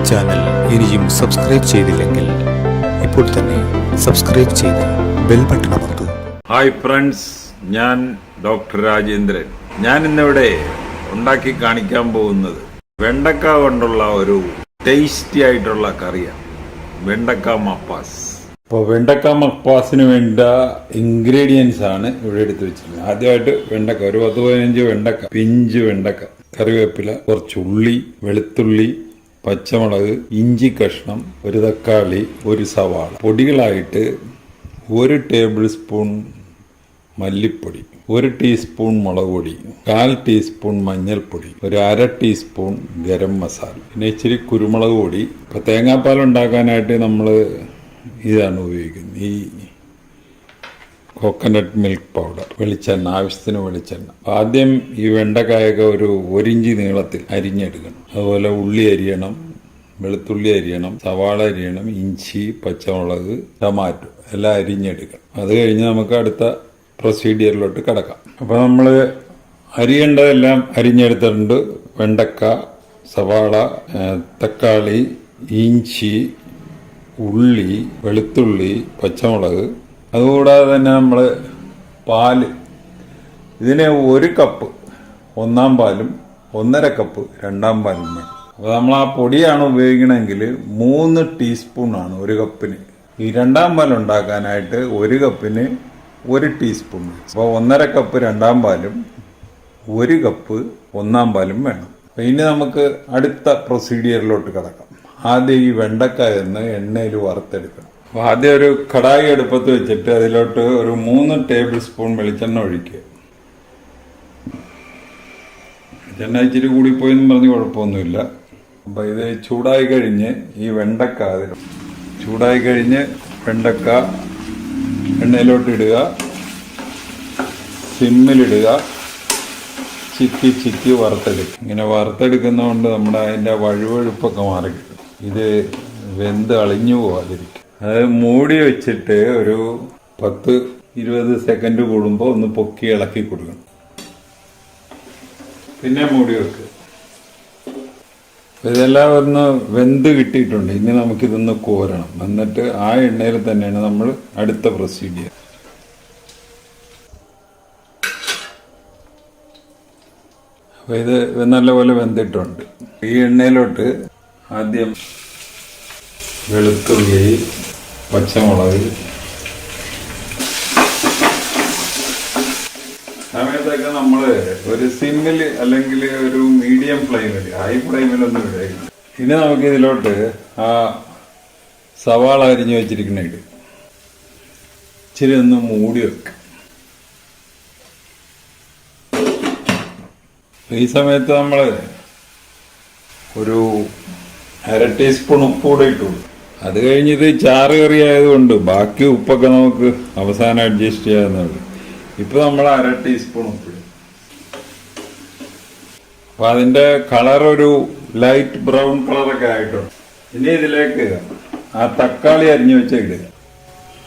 Channel ഇനിയും subscribe ചെയ്തില്ലെങ്കിൽ ഇപ്പോൾ തന്നെ സബ്സ്ക്രൈബ് ചെയ്ത് ബെൽ ബട്ടൺ അമർത്തൂ. ഹായ് ഫ്രണ്ട്സ്, ഞാൻ ഡോക്ടർ രാജേന്ദ്രൻ. ഞാൻ ഇന്നിവിടെ ഉണ്ടാക്കി കാണിക്കാൻ പോകുന്നത് വെണ്ടക്ക കൊണ്ടുള്ള ഒരു ടേസ്റ്റി ആയിട്ടുള്ള കറിയാണ്, വെണ്ടക്ക മപ്പാസ്. അപ്പോൾ വെണ്ടക്ക മപ്പാസിന് വേണ്ട ഇൻഗ്രീഡിയൻസ് ആണ് ഇവിടെ എടുത്ത് വെച്ചിരിക്കുന്നത്. ആദ്യമായിട്ട് വെണ്ടക്ക, ഒരു 10-15 വെണ്ടക്ക, പിഞ്ച് വെണ്ടക്ക, കറിവേപ്പില, കുറച്ച് ഉള്ളി, വെളുത്തുള്ളി, പച്ചമുളക്, ഇഞ്ചി കഷ്ണം, ഒരു തക്കാളി, ഒരു സവാള. പൊടികളായിട്ട് 1 ടേബിൾ സ്പൂൺ മല്ലിപ്പൊടി, 1 ടീസ്പൂൺ മുളക് പൊടി, 1/4 ടീസ്പൂൺ മഞ്ഞൾപ്പൊടി, ഒരു 1/2 ടീസ്പൂൺ ഗരം മസാല, പിന്നെ ഇച്ചിരി കുരുമുളക് പൊടി. ഇപ്പം തേങ്ങാപ്പാൽ ഉണ്ടാക്കാനായിട്ട് നമ്മൾ ഇതാണ് ഉപയോഗിക്കുന്നത്, ഈ കോക്കനട്ട് മിൽക്ക് പൗഡർ. വെളിച്ചെണ്ണ, ആവശ്യത്തിന് വെളിച്ചെണ്ണ. ആദ്യം ഈ വെണ്ടക്കായൊക്കെ ഒരു 1 ഇഞ്ച് നീളത്തിൽ അരിഞ്ഞെടുക്കണം. അതുപോലെ ഉള്ളി അരിയണം, വെളുത്തുള്ളി അരിയണം, സവാള അരിയണം, ഇഞ്ചി, പച്ചമുളക്, ടൊമാറ്റോ എല്ലാം അരിഞ്ഞെടുക്കണം. അത് കഴിഞ്ഞ് നമുക്ക് അടുത്ത പ്രൊസീഡിയറിലോട്ട് കിടക്കാം. അപ്പോൾ നമ്മൾ അരിയേണ്ടതെല്ലാം അരിഞ്ഞെടുത്തിട്ടുണ്ട്. വെണ്ടക്ക, സവാള, തക്കാളി, ഇഞ്ചി, ഉള്ളി, വെളുത്തുള്ളി, പച്ചമുളക്. അതുകൂടാതെ തന്നെ നമ്മൾ പാല്, ഇതിന് 1 കപ്പ് ഒന്നാം പാലും 1/2 കപ്പ് രണ്ടാം പാലും വേണം. അപ്പോൾ നമ്മൾ ആ പൊടിയാണ് ഉപയോഗിക്കണമെങ്കിൽ 3 ടീസ്പൂണാണ് 1 കപ്പിന്. ഈ രണ്ടാം പാൽ ഉണ്ടാക്കാനായിട്ട് 1 കപ്പിന് 1 ടീസ്പൂൺ. അപ്പോൾ 1/2 കപ്പ് രണ്ടാം പാലും 1 കപ്പ് ഒന്നാം പാലും വേണം. അപ്പോൾ ഇനി നമുക്ക് അടുത്ത പ്രൊസീഡിയറിലോട്ട് കിടക്കാം. ആദ്യം ഈ വെണ്ടക്കായ എണ്ണയിൽ വറുത്തെടുക്കണം. അപ്പോൾ ആദ്യം ഒരു കടായി അടുപ്പത്ത് വെച്ചിട്ട് അതിലോട്ട് ഒരു 3 ടേബിൾ സ്പൂൺ വെളിച്ചെണ്ണ ഒഴിക്കുക. വെളിച്ചെണ്ണ ഇച്ചിരി കൂടിപ്പോയെന്ന് പറഞ്ഞ് കുഴപ്പമൊന്നുമില്ല. അപ്പോൾ ഇത് ചൂടായി കഴിഞ്ഞ് ഈ വെണ്ടക്ക ചൂടായി കഴിഞ്ഞ് വെണ്ടക്ക എണ്ണയിലോട്ട് ഇടുക, സിമ്മിലിടുക, ചിക്കി ചിക്കി വറുത്തെടുക്കും. ഇങ്ങനെ വറുത്തെടുക്കുന്നതുകൊണ്ട് നമ്മുടെ അതിൻ്റെ വഴുവഴുപ്പൊക്കെ മാറി കിട്ടും. ഇത് വെന്ത് അളിഞ്ഞു പോകാതിരിക്കും. അത് മൂടി വെച്ചിട്ട് ഒരു 10-20 സെക്കൻഡ് കൂടുമ്പോൾ ഒന്ന് പൊക്കി ഇളക്കി കൊടുക്കണം. പിന്നെ മൂടി വെക്കുക. ഇതെല്ലാം ഒന്ന് വെന്ത് കിട്ടിയിട്ടുണ്ട്. ഇനി നമുക്കിതൊന്ന് കോരണം. എന്നിട്ട് ആ എണ്ണയിൽ തന്നെയാണ് നമ്മൾ അടുത്ത പ്രൊസീജിയർ. അപ്പോൾ ഇത് നല്ലപോലെ വെന്തിട്ടുണ്ട്. ഈ എണ്ണയിലോട്ട് ആദ്യം വെളുത്തുള്ളി, പച്ചമുളക്, സമയത്തൊക്കെ നമ്മൾ ഒരു സിമ്മിൽ അല്ലെങ്കിൽ ഒരു മീഡിയം ഫ്ലെയിമിൽ, ഹൈ ഫ്ലെയിമിലൊന്നും ഇടയില്ല. ഇനി നമുക്ക് ഇതിലോട്ട് ആ സവാള അരിഞ്ഞു വെച്ചിരിക്കുന്ന ഇടും. ഇച്ചിരി ഒന്ന് മൂടി വെക്കും. ഈ സമയത്ത് നമ്മൾ ഒരു 1/2 ടീസ്പൂൺ ഉപ്പ് കൂടെ ഇട്ടു. അത് കഴിഞ്ഞ് ഇത് ചാറ് കറി ആയതുകൊണ്ട് ബാക്കി ഉപ്പൊക്കെ നമുക്ക് അവസാനം അഡ്ജസ്റ്റ് ചെയ്യാവുന്നതാണ്. ഇപ്പം നമ്മൾ 1/2 ടീസ്പൂൺ ഉപ്പിടും. അപ്പം അതിൻ്റെ കളർ ഒരു ലൈറ്റ് ബ്രൗൺ കളറൊക്കെ ആയിട്ടുണ്ട്. ഇനി ഇതിലേക്ക് ആ തക്കാളി അരിഞ്ഞു വെച്ച ഇടുക.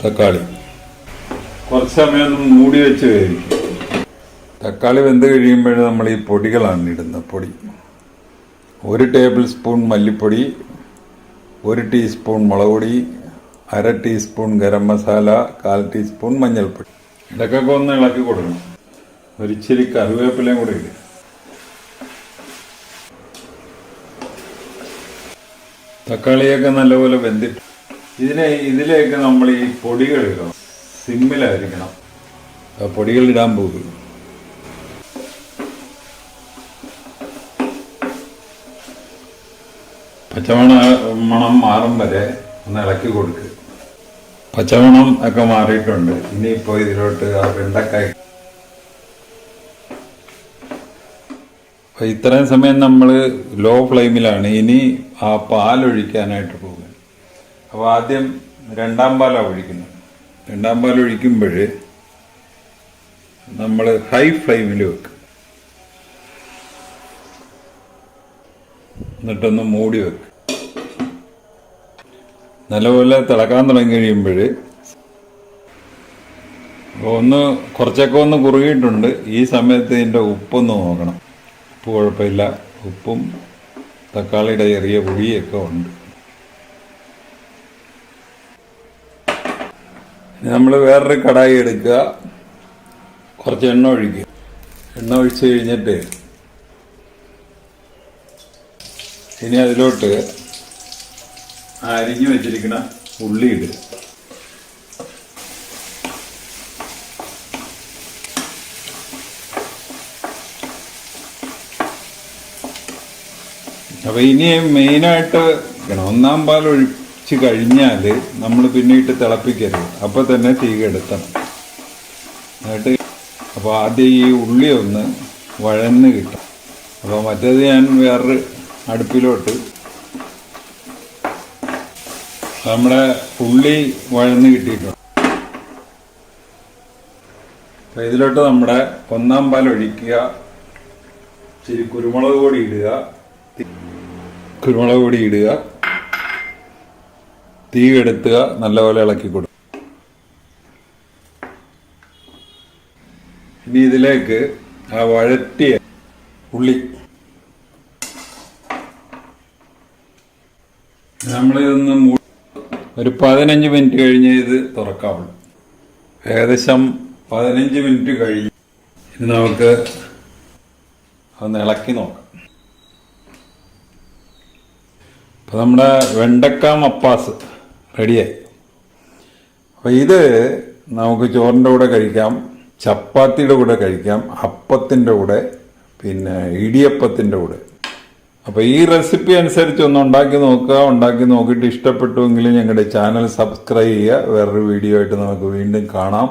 തക്കാളി കുറച്ച് സമയം ഒന്ന് മൂടി വെച്ച് വേവിക്കും. തക്കാളി വെന്ത് കഴിയുമ്പോൾ നമ്മൾ ഈ പൊടികളാണ് ഇടുന്നത്. പൊടി 1 ടേബിൾ സ്പൂൺ മല്ലിപ്പൊടി, 1 ടീസ്പൂൺ മുളക് പൊടി, 1/2 ടീസ്പൂൺ ഗരം മസാല, 1/4 ടീസ്പൂൺ മഞ്ഞൾപ്പൊടി. ഇതൊക്കെ ഒന്ന് ഇളക്കി കൊടുക്കണം. ഒരിച്ചിരി കറിവേപ്പിലയും കൂടി ഇടുക. തക്കാളിയൊക്കെ നല്ലപോലെ വെന്തിട്ട് ഇതിലേക്ക് നമ്മൾ ഈ പൊടികൾ ഇടണം. സിമ്മിലായിരിക്കണം പൊടികൾ ഇടാൻ പോകുക. പച്ചമണം മാറും വരെ ഒന്ന് ഇളക്കി കൊടുക്കുക. പച്ചമണം ഒക്കെ മാറിയിട്ടുണ്ട്. ഇനിയിപ്പോൾ ഇതിലോട്ട് ആ വെണ്ടക്കായ. ഇത്രയും സമയം നമ്മൾ ലോ ഫ്ലെയിമിലാണ്. ഇനി ആ പാലൊഴിക്കാനായിട്ട് പോകുക. അപ്പോൾ ആദ്യം രണ്ടാം പാലാണ് ഒഴിക്കുന്നത്. രണ്ടാം പാൽ ഒഴിക്കുമ്പോൾ നമ്മൾ ഹൈ ഫ്ലെയിമിൽ വെക്കും. എന്നിട്ടൊന്ന് മൂടി വെക്കും. നല്ലപോലെ തിളക്കാൻ തുടങ്ങി കഴിയുമ്പോൾ കുറച്ചൊക്കെ ഒന്ന് കുറുകിയിട്ടുണ്ട്. ഈ സമയത്ത് ഇതിൻ്റെ ഉപ്പൊന്ന് നോക്കണം. ഉപ്പ് കുഴപ്പമില്ല. ഉപ്പും തക്കാളിയുടെ ചെറിയ പൊടിയൊക്കെ ഉണ്ട്. നമ്മൾ വേറൊരു കടായി എടുക്കുക, കുറച്ച് എണ്ണ ഒഴിക്കുക. എണ്ണ ഒഴിച്ച് കഴിഞ്ഞിട്ട് ഇനി അതിലോട്ട് അരിഞ്ഞു വെച്ചിരിക്കുന്ന ഉള്ളി ഇടുക. അപ്പൊ ഇനി മെയിനായിട്ട് ഒന്നാം പാൽ ഒഴിച്ച് കഴിഞ്ഞാൽ നമ്മൾ പിന്നെ ഇട്ട് തിളപ്പിക്കരുത്, അപ്പൊ തന്നെ തീ കെടുത്തണം. എന്നിട്ട് അപ്പോൾ ആദ്യം ഈ ഉള്ളി ഒന്ന് വഴന്ന് കിട്ടും. അപ്പോൾ മറ്റേത് ഞാൻ വേറൊരു അടുപ്പിലോട്ട് നമ്മുടെ ഉള്ളി വഴന്ന് കിട്ടിയിട്ടുണ്ട്. അപ്പോൾ ഇതിലോട്ട് നമ്മുടെ ഒന്നാം പാൽ ഒഴിക്കുക, ഇച്ചിരി കുരുമുളക് പൊടി ഇടുക, തീ കെടുത്തുക, നല്ലപോലെ ഇളക്കി കൊടുക്കുക. ഇനി ഇതിലേക്ക് ആ വഴറ്റിയ ഉള്ളി നമ്മളിതൊന്ന് ഒരു 15 മിനിറ്റ് കഴിഞ്ഞ് ഇത് തുറക്കാവുള്ളൂ. ഏകദേശം 15 മിനിറ്റ് കഴിഞ്ഞ് ഇനി നമുക്ക് ഒന്ന് ഇളക്കി നോക്കാം. അപ്പം നമ്മുടെ വെണ്ടക്ക മപ്പാസ് റെഡിയായി. അപ്പം ഇത് നമുക്ക് ചോറിൻ്റെ കൂടെ കഴിക്കാം, ചപ്പാത്തിയുടെ കൂടെ കഴിക്കാം, അപ്പത്തിൻ്റെ കൂടെ, പിന്നെ ഇടിയപ്പത്തിൻ്റെ കൂടെ. അപ്പോൾ ഈ റെസിപ്പി അനുസരിച്ച് ഒന്ന് ഉണ്ടാക്കി നോക്കുക. ഉണ്ടാക്കി നോക്കിയിട്ട് ഇഷ്ടപ്പെട്ടുവെങ്കിൽ ഞങ്ങളുടെ ചാനൽ സബ്സ്ക്രൈബ് ചെയ്യുക. വേറൊരു വീഡിയോ ആയിട്ട് നമുക്ക് വീണ്ടും കാണാം.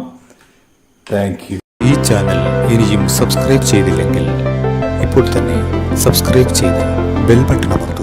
Thank you. ഈ ചാനൽ ഇനിയും സബ്സ്ക്രൈബ് ചെയ്തില്ലെങ്കിൽ ഇപ്പോൾ തന്നെ സബ്സ്ക്രൈബ് ചെയ്ത് ബെൽ ബട്ടൺ അമർത്തുക.